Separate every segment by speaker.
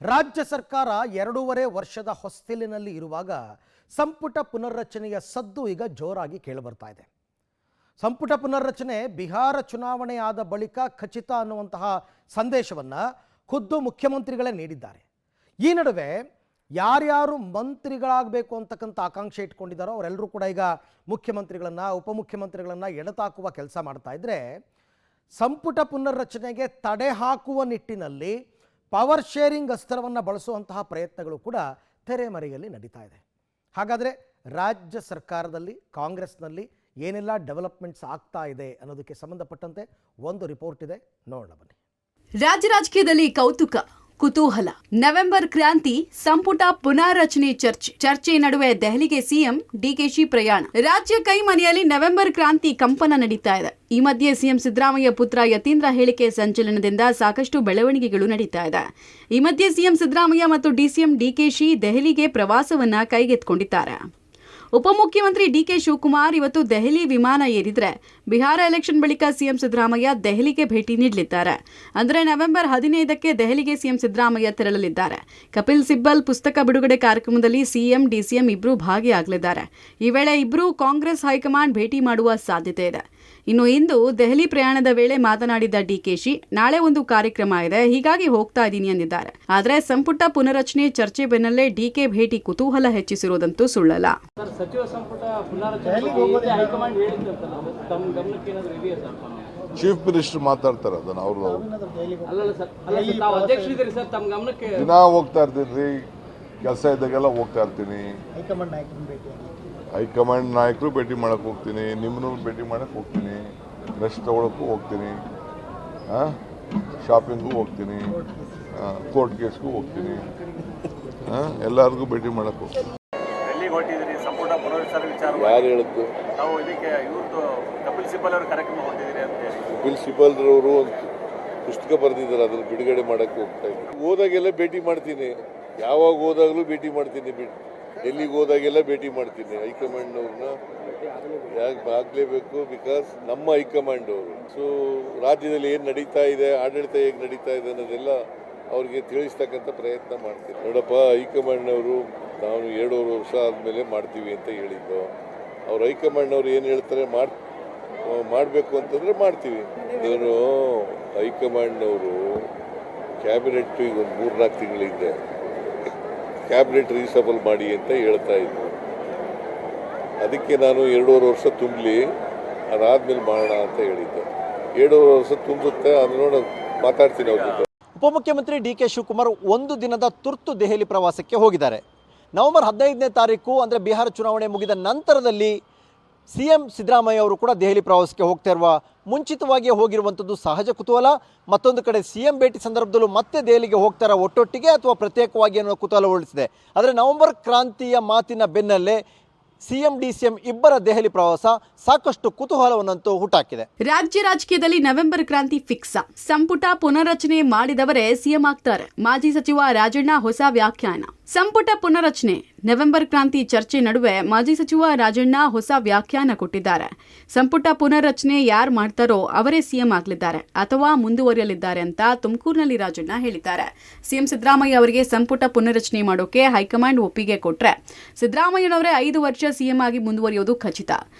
Speaker 1: ರಾಜ್ಯ ಸರ್ಕಾರ 2.5 ವರ್ಷದ ಹೊಸ್ತಿಲಿನಲ್ಲಿ ಇರುವಾಗ ಸಂಪುಟ ಪುನರ್ರಚನೆಯ ಸದ್ದು ಈಗ ಜೋರಾಗಿ ಕೇಳಿಬರ್ತಾ ಇದೆ. ಸಂಪುಟ ಪುನರ್ರಚನೆ ಬಿಹಾರ ಚುನಾವಣೆ ಆದ ಬಳಿಕ ಖಚಿತ ಅನ್ನುವಂತಹ ಸಂದೇಶವನ್ನು ಖುದ್ದು ಮುಖ್ಯಮಂತ್ರಿಗಳೇ ನೀಡಿದ್ದಾರೆ. ಈ ನಡುವೆ ಯಾರ್ಯಾರು ಮಂತ್ರಿಗಳಾಗಬೇಕು ಅಂತಕ್ಕಂಥ ಆಕಾಂಕ್ಷೆ ಇಟ್ಕೊಂಡಿದ್ದಾರೋ ಅವರೆಲ್ಲರೂ ಕೂಡ ಈಗ ಮುಖ್ಯಮಂತ್ರಿಗಳನ್ನು ಉಪಮುಖ್ಯಮಂತ್ರಿಗಳನ್ನು ಎಡತಾಕುವ ಕೆಲಸ ಮಾಡ್ತಾ ಇದ್ರೆ, ಸಂಪುಟ ಪುನರ್ರಚನೆಗೆ ತಡೆ ಹಾಕುವ ನಿಟ್ಟಿನಲ್ಲಿ ಪವರ್ ಶೇರಿಂಗ್ ಅಸ್ತ್ರವನ್ನು ಬಳಸುವಂತಹ ಪ್ರಯತ್ನಗಳು ಕೂಡ ತೆರೆಮರೆಯಲ್ಲಿ ನಡೀತಾ ಇದೆ. ಹಾಗಾದರೆ ರಾಜ್ಯ ಸರ್ಕಾರದಲ್ಲಿ ಕಾಂಗ್ರೆಸ್ನಲ್ಲಿ ಏನೆಲ್ಲ ಡೆವಲಪ್ಮೆಂಟ್ಸ್ ಆಗ್ತಾ ಇದೆ ಅನ್ನೋದಕ್ಕೆ ಸಂಬಂಧಪಟ್ಟಂತೆ ಒಂದು ರಿಪೋರ್ಟ್ ಇದೆ, ನೋಡೋಣ ಬನ್ನಿ.
Speaker 2: ರಾಜ್ಯ ರಾಜಕೀಯದಲ್ಲಿ ಕೌತುಕ, ಕುತೂಹಲ. ನವೆಂಬರ್ ಕ್ರಾಂತಿ, ಸಂಪುಟ ಪುನಾರಚನೆ ಚರ್ಚೆ ನಡುವೆ ದೆಹಲಿಗೆ ಸಿಎಂ ಡಿಕೆಶಿ ಪ್ರಯಾಣ. ರಾಜ್ಯ ಕೈಮನೆಯಲ್ಲಿ ನವೆಂಬರ್ ಕ್ರಾಂತಿ ಕಂಪನ ನಡೀತಾ ಇದೆ. ಈ ಮಧ್ಯೆ ಸಿಎಂ ಸಿದ್ದರಾಮಯ್ಯ ಪುತ್ರ ಯತೀಂದ್ರ ಹೇಳಿಕೆ ಸಂಚಲನದಿಂದ ಸಾಕಷ್ಟು ಬೆಳವಣಿಗೆಗಳು ನಡೀತಾ ಇದೆ. ಈ ಮಧ್ಯೆ ಸಿಎಂ ಸಿದ್ದರಾಮಯ್ಯ ಮತ್ತು ಡಿಸಿಎಂ ಡಿಕೆಶಿ ದೆಹಲಿಗೆ ಪ್ರವಾಸವನ್ನ ಕೈಗೆತ್ತಿಕೊಂಡಿದ್ದಾರೆ. ಉಪಮುಖ್ಯಮಂತ್ರಿ ಡಿಕೆ ಶಿವಕುಮಾರ್ ಇವತ್ತು ದೆಹಲಿ ವಿಮಾನ ಏರಿದ್ರೆ, ಬಿಹಾರ ಎಲೆಕ್ಷನ್ ಬಳಿಕ ಸಿಎಂ ಸಿದ್ದರಾಮಯ್ಯ ದೆಹಲಿಗೆ ಭೇಟಿ ನೀಡಲಿದ್ದಾರೆ. ಅಂದರೆ ನವೆಂಬರ್ 15ಕ್ಕೆ ದೆಹಲಿಗೆ ಸಿಎಂ ಸಿದ್ದರಾಮಯ್ಯ ತೆರಳಲಿದ್ದಾರೆ. ಕಪಿಲ್ ಸಿಬ್ಬಲ್ ಪುಸ್ತಕ ಬಿಡುಗಡೆ ಕಾರ್ಯಕ್ರಮದಲ್ಲಿ ಸಿಎಂ ಡಿಸಿಎಂ ಇಬ್ಬರು ಭಾಗಿಯಾಗಲಿದ್ದಾರೆ. ಈ ವೇಳೆ ಇಬ್ಬರು ಕಾಂಗ್ರೆಸ್ ಹೈಕಮಾಂಡ್ ಭೇಟಿ ಮಾಡುವ ಸಾಧ್ಯತೆ ಇದೆ. ಇನ್ನು ಇಂದು ದೆಹಲಿ ಪ್ರಯಾಣದ ವೇಳೆ ಮಾತನಾಡಿದ ಡಿಕೆಶಿ, ನಾಳೆ ಒಂದು ಕಾರ್ಯಕ್ರಮ ಇದೆ, ಹೀಗಾಗಿ ಹೋಗ್ತಾ ಇದ್ದೀನಿ ಎಂದಿದ್ದಾರೆ. ಆದರೆ ಸಂಪುಟ ಪುನರಚನೆ ಚರ್ಚೆ ಬೆನ್ನಲ್ಲೇ ಡಿಕೆ ಭೇಟಿ ಕುತೂಹಲ ಹೆಚ್ಚಿಸಿರುವುದಂತೂ ಸುಳ್ಳಲ್ಲ.
Speaker 3: ಸಚಿವ ಸಂಪುಟ
Speaker 4: ಚೀಫ್ ಮಿನಿಸ್ಟರ್ ಮಾತಾಡ್ತಾರೆ, ಅದನ್ನ ಅವರು ದಿನ ಹೋಗ್ತಾ ಇರ್ತೀನಿ, ಕೆಲಸ ಇದ್ದಾಗೆಲ್ಲ ಹೋಗ್ತಾ ಇರ್ತೀನಿ. ಹೈಕಮಾಂಡ್ ನಾಯಕರು ಭೇಟಿ ಮಾಡಕ್ ಹೋಗ್ತೀನಿ, ನಿಮ್ಮನ್ನು ಭೇಟಿ ಮಾಡಕ್ ಹೋಗ್ತೀನಿ, ರೆಸ್ಟ್ ತಗೊಳಕ್ಕೂ ಹೋಗ್ತೀನಿ, ಶಾಪಿಂಗೂ ಹೋಗ್ತೀನಿ, ಕೋರ್ಟ್ ಕೇಸ್ಗೂ ಹೋಗ್ತೀನಿ, ಎಲ್ಲರಿಗೂ ಭೇಟಿ ಮಾಡಕ್ ಹೋಗ್ತೀನಿ.
Speaker 3: ಸಂಪುಟ ಪುನರ್ರಚನೆ ವಿಚಾರ
Speaker 4: ಯಾರು ಹೇಳಿದ್ದು?
Speaker 3: ನಾವು ಇದಕ್ಕೆ ಇವತ್ತು ಕಪಿಲ್ ಸಿಬ್ಬಲ್ ಅವರ ಕಾರ್ಯಕ್ರಮ ಹೊಂದಿದ್ದೀರಿ ಅಂತ ಹೇಳಿ.
Speaker 4: ಕಪಿಲ್ ಸಿಬ್ಬಲ್ ಅವರು ಒಂದು ಪುಸ್ತಕ ಬರೆದಿದ್ದಾರೆ, ಅದನ್ನು ಬಿಡುಗಡೆ ಮಾಡಕ್ಕೆ ಹೋಗ್ತಾ ಇದ್ದೀನಿ. ಹೋದಾಗೆಲ್ಲ ಭೇಟಿ ಮಾಡ್ತೀನಿ, ಯಾವಾಗ ಹೋದಾಗಲೂ ಭೇಟಿ ಮಾಡ್ತೀನಿ, ಡೆಲ್ಲಿಗೆ ಹೋದಾಗೆಲ್ಲ ಭೇಟಿ ಮಾಡ್ತೀನಿ. ಹೈಕಮಾಂಡ್ನವ್ರನ್ನ ಯಾಕೆ ಆಗಲೇಬೇಕು, ಬಿಕಾಸ್ ನಮ್ಮ ಹೈಕಮಾಂಡ್ ಅವರು. ಸೊ ರಾಜ್ಯದಲ್ಲಿ ಏನು ನಡೀತಾ ಇದೆ, ಆಡಳಿತ ಹೇಗೆ ನಡೀತಾ ಇದೆ ಅನ್ನೋದೆಲ್ಲ ಅವ್ರಿಗೆ ತಿಳಿಸ್ತಕ್ಕಂಥ ಪ್ರಯತ್ನ ಮಾಡ್ತೀನಿ. ನೋಡಪ್ಪ, ಹೈಕಮಾಂಡ್ನವರು ನಾವು 2.5 ವರ್ಷ ಆದಮೇಲೆ ಮಾಡ್ತೀವಿ ಅಂತ ಹೇಳಿದ್ದು. ಅವ್ರು ಹೈಕಮಾಂಡ್ನವ್ರು ಏನು ಹೇಳ್ತಾರೆ ಮಾಡಬೇಕು ಅಂತಂದರೆ ಮಾಡ್ತೀವಿ. ಏನು ಹೈಕಮಾಂಡ್ನವರು ಕ್ಯಾಬಿನೆಟ್ ಈಗ ಒಂದು 3-4 ತಿಂಗಳಿಂದ ಕ್ಯಾಬಿನೆಟ್ ರೀಸಬಲ್ ಮಾಡಿ ಅಂತ ಹೇಳ್ತಾ ಇದ್ರು. ಅದಕ್ಕೆ ನಾನು 2.5 ವರ್ಷ ತುಂಬಲಿ, ಅದಾದ್ಮೇಲೆ ಮಾಡೋಣ ಅಂತ ಹೇಳಿದ್ದೆ. 2.5 ವರ್ಷ ತುಂಬುತ್ತೆ, ಅದು ನೋಡಿ ಮಾತಾಡ್ತೀನಿ ಅವ್ರ ಜೊತೆ.
Speaker 5: ಉಪಮುಖ್ಯಮಂತ್ರಿ ಡಿಕೆ ಶಿವಕುಮಾರ್ ಒಂದು ದಿನದ ತುರ್ತು ದೆಹಲಿ ಪ್ರವಾಸಕ್ಕೆ ಹೋಗಿದ್ದಾರೆ. ನವೆಂಬರ್ 15ನೇ ತಾರೀಕು ಅಂದರೆ ಬಿಹಾರ ಚುನಾವಣೆ ಮುಗಿದ ನಂತರದಲ್ಲಿ ಸಿಎಂ ಸಿದ್ದರಾಮಯ್ಯ ಅವರು ಕೂಡ ದೆಹಲಿ ಪ್ರವಾಸಕ್ಕೆ ಹೋಗ್ತಾ ಇರುವ ಮುಂಚಿತವಾಗಿಯೇ ಹೋಗಿರುವಂಥದ್ದು ಸಹಜ ಕುತೂಹಲ. ಮತ್ತೊಂದು ಕಡೆ ಸಿಎಂ ಭೇಟಿ ಸಂದರ್ಭದಲ್ಲೂ ಮತ್ತೆ ದೆಹಲಿಗೆ ಹೋಗ್ತಾರ ಒಟ್ಟೊಟ್ಟಿಗೆ ಅಥವಾ ಪ್ರತ್ಯೇಕವಾಗಿ ಅನ್ನೋ ಕುತೂಹಲ ಉಳಿಸಿದೆ. ಆದರೆ ನವೆಂಬರ್ ಕ್ರಾಂತಿಯ ಮಾತಿನ ಬೆನ್ನಲ್ಲೇ ಸಿಎಂ ಡಿಸಿಎಂ ಇಬ್ಬರ ದೆಹಲಿ ಪ್ರವಾಸ ಸಾಕಷ್ಟು ಕುತೂಹಲವನ್ನಂತೂ ಹುಟ್ಟಾಕಿದೆ.
Speaker 2: ರಾಜ್ಯ ರಾಜಕೀಯದಲ್ಲಿ ನವೆಂಬರ್ ಕ್ರಾಂತಿ ಫಿಕ್ಸ್. ಸಂಪುಟ ಪುನರ್ರಚನೆ ಮಾಡಿದವರೇ ಸಿಎಂ ಆಗ್ತಾರೆ. ಮಾಜಿ ಸಚಿವ ರಾಜಣ್ಣ ಹೊಸ ವ್ಯಾಖ್ಯಾನ. ಸಂಪುಟ ಪುನರ್ರಚನೆ ನವೆಂಬರ್ ಕ್ರಾಂತಿ ಚರ್ಚೆ ನಡುವೆ ಮಾಜಿ ಸಚಿವ ರಾಜಣ್ಣ ಹೊಸ ವ್ಯಾಖ್ಯಾನ ಕೊಟ್ಟಿದ್ದಾರೆ. ಸಂಪುಟ ಪುನರ್ರಚನೆ ಯಾರು ಮಾಡ್ತಾರೋ ಅವರೇ ಸಿಎಂ ಆಗಲಿದ್ದಾರೆ ಅಥವಾ ಮುಂದುವರಿಯಲಿದ್ದಾರೆ ಅಂತ ತುಮಕೂರಿನಲ್ಲಿ ರಾಜಣ್ಣ ಹೇಳಿದ್ದಾರೆ. ಸಿಎಂ ಸಿದ್ದರಾಮಯ್ಯ ಅವರಿಗೆ ಸಂಪುಟ ಪುನರ್ರಚನೆ ಮಾಡೋಕೆ ಹೈಕಮಾಂಡ್ ಒಪ್ಪಿಗೆ ಕೊಟ್ರೆ ಸಿದ್ದರಾಮಯ್ಯನವರೇ 5 ವರ್ಷ ಸಿಎಂ ಆಗಿ ಮುಂದುವರಿಯೋದು ಖಚಿತ.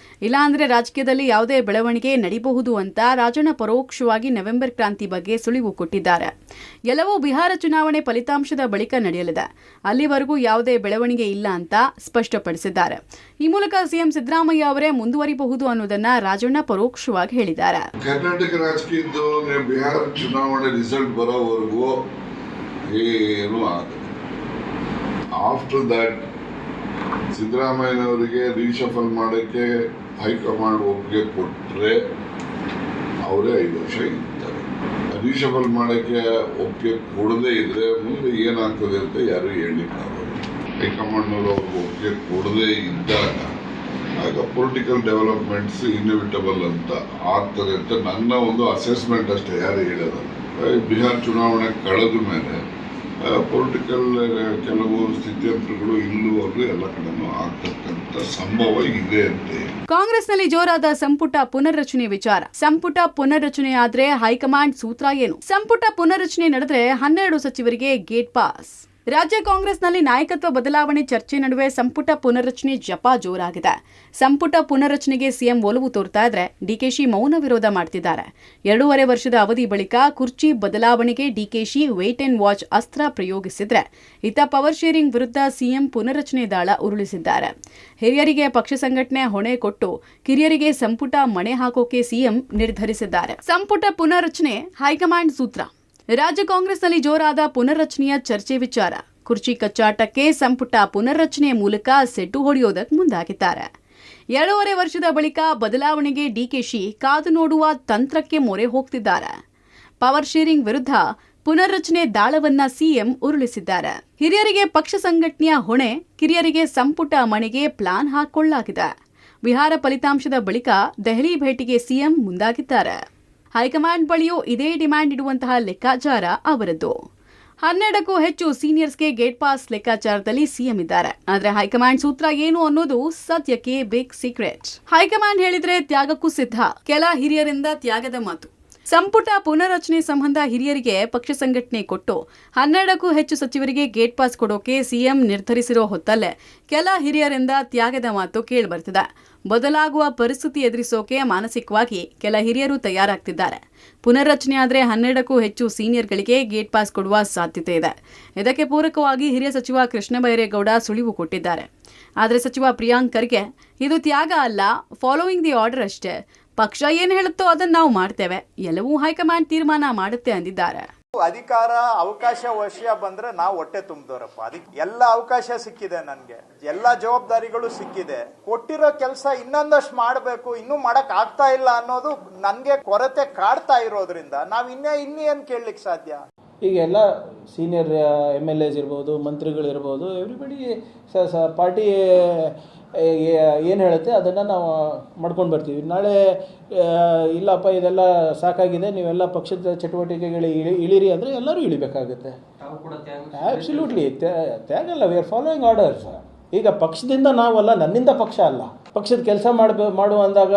Speaker 2: ಇಲ್ಲಾಂದ್ರೆ ರಾಜಕೀಯದಲ್ಲಿ ಯಾವುದೇ ಬೆಳವಣಿಗೆ ನಡೀಬಹುದು ಅಂತ ರಾಜಣ್ಣ ಪರೋಕ್ಷವಾಗಿ ನವೆಂಬರ್ ಕ್ರಾಂತಿ ಬಗ್ಗೆ ಸುಳಿವು ಕೊಟ್ಟಿದ್ದಾರೆ. ಎಲ್ಲವೂ ಬಿಹಾರ ಚುನಾವಣೆ ಫಲಿತಾಂಶದ ಬಳಿಕ ನಡೆಯಲಿದೆ, ಅಲ್ಲಿವರೆಗೂ ಯಾವುದೇ ಬೆಳವಣಿಗೆ ಇಲ್ಲ ಅಂತ ಸ್ಪಷ್ಟಪಡಿಸಿದ್ದಾರೆ. ಈ ಮೂಲಕ ಸಿಎಂ ಸಿದ್ದರಾಮಯ್ಯ ಅವರೇ ಮುಂದುವರಿಬಹುದು ಅನ್ನೋದನ್ನ ರಾಜಣ್ಣ ಪರೋಕ್ಷವಾಗಿ ಹೇಳಿದ್ದಾರೆ.
Speaker 4: ಕರ್ನಾಟಕ ರಾಜಕೀಯದ್ದು ಬಿಹಾರ ಚುನಾವಣೆ ರಿಸಲ್ಟ್ ಬರೋವರೆಗೂ ಏನು ಆಫ್ಟರ್ ದಟ್ ಸಿದ್ದರಾಮಯ್ಯನವರಿಗೆ ರೀಶಫಲ್ ಮಾಡೋಕ್ಕೆ ಹೈಕಮಾಂಡ್ ಒಪ್ಪಿಗೆ ಕೊಟ್ಟರೆ ಅವರೇ 5 ವರ್ಷ ಇರ್ತಾರೆ. ರೀಶಫಲ್ ಮಾಡೋಕ್ಕೆ ಒಪ್ಪಿಗೆ ಕೊಡದೇ ಇದ್ರೆ ಮುಂದೆ ಏನಾಗ್ತದೆ ಅಂತ ಯಾರು ಹೇಳಲಿಕ್ಕಾಗಲ್ಲ. ಹೈಕಮಾಂಡ್ನವರು ಅವ್ರಿಗೆ ಒಪ್ಪಿಗೆ ಕೊಡದೇ ಇದ್ದಾಗ ಆಗ ಪೊಲಿಟಿಕಲ್ ಡೆವಲಪ್ಮೆಂಟ್ಸ್ ಇನ್ಎವಿಟಬಲ್ ಅಂತ ಆಗ್ತದೆ ಅಂತ ನನ್ನ ಒಂದು ಅಸೆಸ್ಮೆಂಟ್ ಅಷ್ಟೇ, ಯಾರು ಹೇಳೋದಲ್ಲ. ಬಿಹಾರ್ ಚುನಾವಣೆ ಕಳೆದ ಮೇಲೆ
Speaker 6: ಪೊಲಿಟಿಕಲ್ ಕೆಲವು ಸ್ಥಿತ್ಯಂತರಗಳು ಇಲ್ಲುವರೆಗೂ ಎಲ್ಲ ಕಡೆನೂ ಆಗ್ತಕ್ಕಂಥ ಸಂಭವ ಇದೆ ಅಂತೆ.
Speaker 2: ಕಾಂಗ್ರೆಸ್ನಲ್ಲಿ ಜೋರಾದ ಸಂಪುಟ ಪುನರ್ರಚನೆ ವಿಚಾರ. ಸಂಪುಟ ಪುನರ್ರಚನೆ ಆದ್ರೆ ಹೈಕಮಾಂಡ್ ಸೂತ್ರ ಏನು? ಸಂಪುಟ ಪುನರ್ರಚನೆ ನಡೆದ್ರೆ 12 ಸಚಿವರಿಗೆ ಗೇಟ್ ಪಾಸ್. ರಾಜ್ಯ ಕಾಂಗ್ರೆಸ್ನಲ್ಲಿ ನಾಯಕತ್ವ ಬದಲಾವಣೆ ಚರ್ಚೆ ನಡುವೆ ಸಂಪುಟ ಪುನರ್ರಚನೆ ಜಪ ಜೋರಾಗಿದೆ. ಸಂಪುಟ ಪುನರ್ರಚನೆಗೆ ಸಿಎಂ ಒಲವು ತೋರ್ತಾ ಇದ್ರೆ ಡಿಕೆಶಿ ಮೌನ ವಿರೋಧ ಮಾಡ್ತಿದ್ದಾರೆ. 2.5 ವರ್ಷದ ಅವಧಿ ಬಳಿಕ ಕುರ್ಚಿ ಬದಲಾವಣೆಗೆ ಡಿಕೆಶಿ ವೇಟ್ ಅಂಡ್ ವಾಚ್ ಅಸ್ತ್ರ ಪ್ರಯೋಗಿಸಿದ್ರೆ ಇತ್ತ ಪವರ್ ಶೇರಿಂಗ್ ವಿರುದ್ಧ ಸಿಎಂ ಪುನರ್ರಚನೆ ದಾಳ ಉರುಳಿಸಿದ್ದಾರೆ. ಹಿರಿಯರಿಗೆ ಪಕ್ಷ ಸಂಘಟನೆ ಹೊಣೆ ಕೊಟ್ಟು ಕಿರಿಯರಿಗೆ ಸಂಪುಟ ಮಣೆ ಹಾಕೋಕೆ ಸಿಎಂ ನಿರ್ಧರಿಸಿದ್ದಾರೆ. ಸಂಪುಟ ಪುನರ್ರಚನೆ ಹೈಕಮಾಂಡ್ ಸೂತ್ರ. ರಾಜ್ಯ ಕಾಂಗ್ರೆಸ್ನಲ್ಲಿ ಜೋರಾದ ಪುನರ್ರಚನೆಯ ಚರ್ಚೆ ವಿಚಾರ. ಕುರ್ಚಿ ಕಚ್ಚಾಟಕ್ಕೆ ಸಂಪುಟ ಪುನರ್ರಚನೆಯ ಮೂಲಕ ಸೆಡ್ಡು ಹೊಡೆಯೋದಕ್ಕೆ ಮುಂದಾಗಿದ್ದಾರೆ. 2.5 ವರ್ಷದ ಬಳಿಕ ಬದಲಾವಣೆಗೆ ಡಿಕೆಶಿ ಕಾದು ನೋಡುವ ತಂತ್ರಕ್ಕೆ ಮೊರೆ ಹೋಗ್ತಿದ್ದಾರೆ. ಪವರ್ ಶೇರಿಂಗ್ ವಿರುದ್ಧ ಪುನರ್ರಚನೆ ದಾಳವನ್ನ ಸಿಎಂ ಉರುಳಿಸಿದ್ದಾರೆ. ಹಿರಿಯರಿಗೆ ಪಕ್ಷ ಸಂಘಟನೆಯ ಹೊಣೆ, ಕಿರಿಯರಿಗೆ ಸಂಪುಟ ಮಣೆಗೆ ಪ್ಲಾನ್ ಹಾಕೊಳ್ಳಲಾಗಿದೆ. ಬಿಹಾರ ಫಲಿತಾಂಶದ ಬಳಿಕ ದೆಹಲಿ ಭೇಟಿಗೆ ಸಿಎಂ ಮುಂದಾಗಿದ್ದಾರೆ. ಹೈಕಮಾಂಡ್ ಬಳಿಯೂ ಇದೇ ಡಿಮ್ಯಾಂಡ್ ಇಡುವಂತಹ ಲೆಕ್ಕಾಚಾರ ಅವರದ್ದು. 12ಕ್ಕೂ ಹೆಚ್ಚು ಸೀನಿಯರ್ಸ್ಗೆ ಗೇಟ್ ಪಾಸ್ ಲೆಕ್ಕಾಚಾರದಲ್ಲಿ ಸಿಎಂ ಇದ್ದಾರೆ. ಆದರೆ ಹೈಕಮಾಂಡ್ ಸೂತ್ರ ಏನು ಅನ್ನೋದು ಸದ್ಯಕ್ಕೆ ಬಿಗ್ ಸೀಕ್ರೆಟ್. ಹೈಕಮಾಂಡ್ ಹೇಳಿದ್ರೆ ತ್ಯಾಗಕ್ಕೂ ಸಿದ್ಧ. ಕೆಲ ಹಿರಿಯರಿಂದ ತ್ಯಾಗದ ಮಾತು. ಸಂಪುಟ ಪುನರ್ರಚನೆ ಸಂಬಂಧ ಹಿರಿಯರಿಗೆ ಪಕ್ಷ ಸಂಘಟನೆ ಕೊಟ್ಟು 12ಕ್ಕೂ ಹೆಚ್ಚು ಸಚಿವರಿಗೆ ಗೇಟ್ ಪಾಸ್ ಕೊಡೋಕೆ ಸಿಎಂ ನಿರ್ಧರಿಸಿರೋ ಹೊತ್ತಲ್ಲೇ ಕೆಲ ಹಿರಿಯರಿಂದ ತ್ಯಾಗದ ಮಾತು ಕೇಳಿಬರ್ತಿದೆ. ಬದಲಾಗುವ ಪರಿಸ್ಥಿತಿ ಎದುರಿಸೋಕೆ ಮಾನಸಿಕವಾಗಿ ಕೆಲ ಹಿರಿಯರು ತಯಾರಾಗ್ತಿದ್ದಾರೆ. ಪುನರ್ರಚನೆ ಆದರೆ 12ಕ್ಕೂ ಹೆಚ್ಚು ಸೀನಿಯರ್ಗಳಿಗೆ ಗೇಟ್ ಪಾಸ್ ಕೊಡುವ ಸಾಧ್ಯತೆ ಇದೆ. ಇದಕ್ಕೆ ಪೂರಕವಾಗಿ ಹಿರಿಯ ಸಚಿವ ಕೃಷ್ಣ ಬೈರೇಗೌಡ ಸುಳಿವು ಕೊಟ್ಟಿದ್ದಾರೆ. ಆದರೆ ಸಚಿವ ಪ್ರಿಯಾಂಕ್ ಖರ್ಗೆ ಇದು ತ್ಯಾಗ ಅಲ್ಲ, ಫಾಲೋಯಿಂಗ್ ದಿ ಆರ್ಡರ್ ಅಷ್ಟೇ. ಪಕ್ಷ ಏನು ಹೇಳುತ್ತೋ ಅದನ್ನು ನಾವು ಮಾಡ್ತೇವೆ, ಎಲ್ಲವೂ ಹೈಕಮಾಂಡ್ ತೀರ್ಮಾನ ಮಾಡುತ್ತೆ ಅಂದಿದ್ದಾರೆ.
Speaker 7: ಅಧಿಕಾರ ಅವಕಾಶ ವಶ ಬಂದ್ರೆ ನಾವು ಹೊಟ್ಟೆ ತುಂಬಿದವರಪ್ಪ. ಅದಕ್ಕೆ ಎಲ್ಲ ಅವಕಾಶ ಸಿಕ್ಕಿದೆ, ನನ್ಗೆ ಎಲ್ಲ ಜವಾಬ್ದಾರಿಗಳು ಸಿಕ್ಕಿದೆ. ಕೊಟ್ಟಿರೋ ಕೆಲಸ ಇನ್ನೊಂದಷ್ಟು ಮಾಡಬೇಕು, ಇನ್ನೂ ಮಾಡಕ್ ಆಗ್ತಾ ಇಲ್ಲ ಅನ್ನೋದು ನನ್ಗೆ ಕೊರತೆ ಕಾಡ್ತಾ ಇರೋದ್ರಿಂದ ನಾವ್ ಇನ್ನೇನ್ ಕೇಳಲಿಕ್ಕೆ ಸಾಧ್ಯ.
Speaker 8: ಈಗ ಎಲ್ಲ ಸೀನಿಯರ್ MLAs ಇರ್ಬೋದು, ಮಂತ್ರಿಗಳಿರ್ಬೋದು, ಎವ್ರಿಬಡಿ ಪಾರ್ಟಿ ಏನು ಹೇಳುತ್ತೆ ಅದನ್ನು ನಾವು ಮಾಡ್ಕೊಂಡು ಬರ್ತೀವಿ. ನಾಳೆ ಇಲ್ಲಪ್ಪ ಇದೆಲ್ಲ ಸಾಕಾಗಿದೆ, ನೀವೆಲ್ಲ ಪಕ್ಷದ ಚಟುವಟಿಕೆಗಳು ಇಳಿರಿ ಅಂದರೆ ಎಲ್ಲರೂ ಇಳಿಬೇಕಾಗುತ್ತೆ. ಆಬ್ಸಲ್ಯೂಟ್ಲಿ ತ್ಯಾಗಲ್ಲ. We are following orders. ಈಗ ಪಕ್ಷದಿಂದ ನಾವಲ್ಲ, ನನ್ನಿಂದ ಪಕ್ಷ ಅಲ್ಲ. ಪಕ್ಷದ ಕೆಲಸ ಮಾಡು ಅಂದಾಗ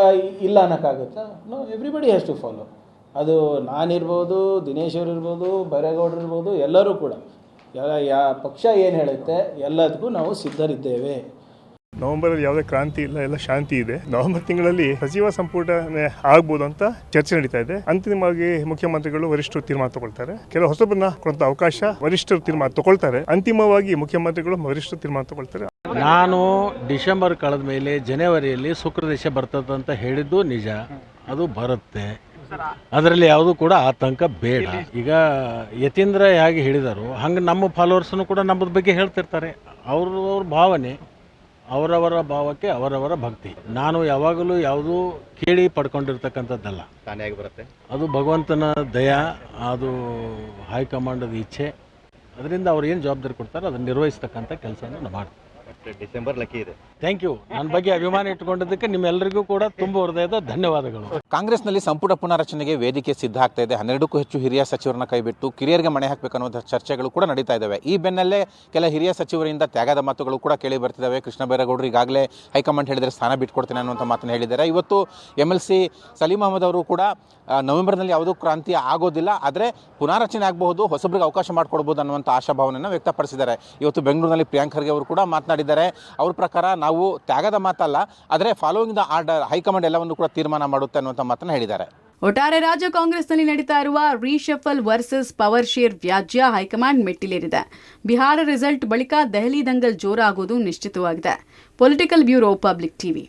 Speaker 8: ಇಲ್ಲ ಅನ್ನೋಕ್ಕಾಗುತ್ತಾ? No, everybody has to follow. ಅದು ನಾನಿರ್ಬೋದು, ದಿನೇಶ್ ಅವರು ಇರ್ಬೋದು, ಬೈರೇಗೌಡರು ಇರ್ಬೋದು, ಎಲ್ಲರೂ ಕೂಡ ಪಕ್ಷ ಏನು ಹೇಳುತ್ತೆ ಎಲ್ಲದಕ್ಕೂ ನಾವು ಸಿದ್ಧರಿದ್ದೇವೆ.
Speaker 9: ನವೆಂಬರಲ್ಲಿ ಯಾವುದೇ ಕ್ರಾಂತಿ ಇಲ್ಲ, ಎಲ್ಲ ಶಾಂತಿ ಇದೆ. ನವೆಂಬರ್ ತಿಂಗಳಲ್ಲಿ ಸಚಿವ ಸಂಪುಟ ಆಗ್ಬೋದು ಅಂತ ಚರ್ಚೆ ನಡೀತಾ ಇದೆ. ಅಂತಿಮವಾಗಿ ಮುಖ್ಯಮಂತ್ರಿಗಳು ವರಿಷ್ಠರು ತೀರ್ಮಾನ ತಗೊಳ್ತಾರೆ. ಕೆಲವು ಹೊಸಬರನ್ನ ಕೊಡುವಂತ ಅವಕಾಶ ವರಿಷ್ಠರು ತೀರ್ಮಾನ ತಗೊಳ್ತಾರೆ. ಅಂತಿಮವಾಗಿ ಮುಖ್ಯಮಂತ್ರಿಗಳು ವರಿಷ್ಠರು ತೀರ್ಮಾನ ತಗೊಳ್ತಾರೆ.
Speaker 10: ನಾನು ಡಿಸೆಂಬರ್ ಕಳೆದ ಮೇಲೆ ಜನವರಿಯಲ್ಲಿ ಶುಕ್ರದೇಶ ಬರ್ತದೆ ಅಂತ ಹೇಳಿದ್ದು ನಿಜ. ಅದು ಬರುತ್ತೆ, ಅದರಲ್ಲಿ ಯಾವುದು ಕೂಡ ಆತಂಕ ಬೇಡ. ಈಗ ಯತೀಂದ್ರ ಹೇಗೆ ಹೇಳಿದರು ಹಂಗೆ ನಮ್ಮ ಫಾಲೋವರ್ಸ್ನು ಕೂಡ ನಮ್ಮದ ಬಗ್ಗೆ ಹೇಳ್ತಿರ್ತಾರೆ. ಅವ್ರ ಭಾವನೆ, ಅವರವರ ಭಾವಕ್ಕೆ ಅವರವರ ಭಕ್ತಿ. ನಾನು ಯಾವಾಗಲೂ ಯಾವುದೂ ಕೇಳಿ ಪಡ್ಕೊಂಡಿರ್ತಕ್ಕಂಥದ್ದಲ್ಲ, ತಾನೇ ಬರುತ್ತೆ. ಅದು ಭಗವಂತನ ದಯಾ, ಅದು ಹೈಕಮಾಂಡದ ಇಚ್ಛೆ. ಅದರಿಂದ ಅವ್ರು ಏನು ಜವಾಬ್ದಾರಿ ಕೊಡ್ತಾರೆ ಅದನ್ನು ನಿರ್ವಹಿಸ್ತಕ್ಕಂಥ ಕೆಲಸವನ್ನು ಮಾಡ್ತಾರೆ.
Speaker 5: ಡಿಸೆಂಬರ್ ಲಕ್ಕಿ ಇದೆ.
Speaker 10: Thank you. ನನ್ನ ಬಗ್ಗೆ ಅಭಿಮಾನ ಇಟ್ಟುಕೊಂಡಿದ್ದಕ್ಕೆ ನಿಮ್ಮೆಲ್ಲರಿಗೂ ಕೂಡ ತುಂಬ ಹೃದಯದ ಧನ್ಯವಾದಗಳು.
Speaker 5: ಕಾಂಗ್ರೆಸ್ನಲ್ಲಿ ಸಂಪುಟ ಪುನರ್ರಚನೆಗೆ ವೇದಿಕೆ ಸಿದ್ಧ ಆಗ್ತಾ ಇದೆ. 12ಕ್ಕೂ ಹೆಚ್ಚು ಹಿರಿಯ ಸಚಿವರನ್ನ ಕೈಬಿಟ್ಟು ಕಿರಿಯರಿಗೆ ಮಣೆ ಹಾಕಬೇಕನ್ನುವಂಥ ಚರ್ಚೆಗಳು ಕೂಡ ನಡೀತಾ ಇದ್ದಾವೆ. ಈ ಬೆನ್ನಲ್ಲೇ ಕೆಲ ಹಿರಿಯ ಸಚಿವರಿಂದ ತ್ಯಾಗದ ಮಾತುಗಳು ಕೂಡ ಕೇಳಿ ಬರ್ತಿದ್ದಾವೆ. ಕೃಷ್ಣ ಬೈರೇಗೌಡರು ಈಗಾಗಲೇ ಹೈಕಮಾಂಡ್ ಹೇಳಿದರೆ ಸ್ಥಾನ ಬಿಟ್ಕೊಡ್ತೇನೆ ಅನ್ನುವಂಥ ಮಾತನ್ನು ಹೇಳಿದ್ದಾರೆ. ಇವತ್ತು MLC ಸಲೀಂ ಅಹಮದ್ ಅವರು ಕೂಡ ನವೆಂಬರ್ನಲ್ಲಿ ಯಾವುದೂ ಕ್ರಾಂತಿ ಆಗೋದಿಲ್ಲ, ಆದರೆ ಪುನರ್ರಚನೆ ಆಗಬಹುದು, ಹೊಸಬ್ರಿಗೆ ಅವಕಾಶ ಮಾಡಿಕೊಡ್ಬೋದು ಅನ್ನುವಂಥ ಆಶಾಭಾವನೆಯನ್ನು ವ್ಯಕ್ತಪಡಿಸಿದ್ದಾರೆ. ಇವತ್ತು ಬೆಂಗಳೂರಿನಲ್ಲಿ ಪ್ರಿಯಾಂಕ್ ಖರ್ಗೆ ಅವರು ಕೂಡ ಮಾತನಾಡಿದ್ದಾರೆ. ಅವ್ರ ಪ್ರಕಾರ ನಾವು ತ್ಯಾಗದ ಮಾತಲ್ಲ, ಆದರೆ ಫಾಲೋಯಿಂಗ್ ದ ಆರ್ಡರ್, ಹೈಕಮಾಂಡ್ ಎಲ್ಲವನ್ನು ಕೂಡ ತೀರ್ಮಾನ ಮಾಡುತ್ತೆ ಅನ್ನುವಂಥ ಮಾತನ್ನು ಹೇಳಿದ್ದಾರೆ.
Speaker 2: ಒಟ್ಟಾರೆ ರಾಜ್ಯ ಕಾಂಗ್ರೆಸ್ನಲ್ಲಿ ನಡೀತಾ ಇರುವ ರೀಶಫಲ್ ವರ್ಸಸ್ ಪವರ್ ಶೇರ್ ವ್ಯಾಜ್ಯ ಹೈಕಮಾಂಡ್ ಮೆಟ್ಟಿಲೇರಿದೆ. ಬಿಹಾರ ರಿಸಲ್ಟ್ ಬಳಿಕ ದೆಹಲಿ ದಂಗಲ್ ಜೋರಾಗುವುದು ನಿಶ್ಚಿತವಾಗಿದೆ. Political bureau, Public TV.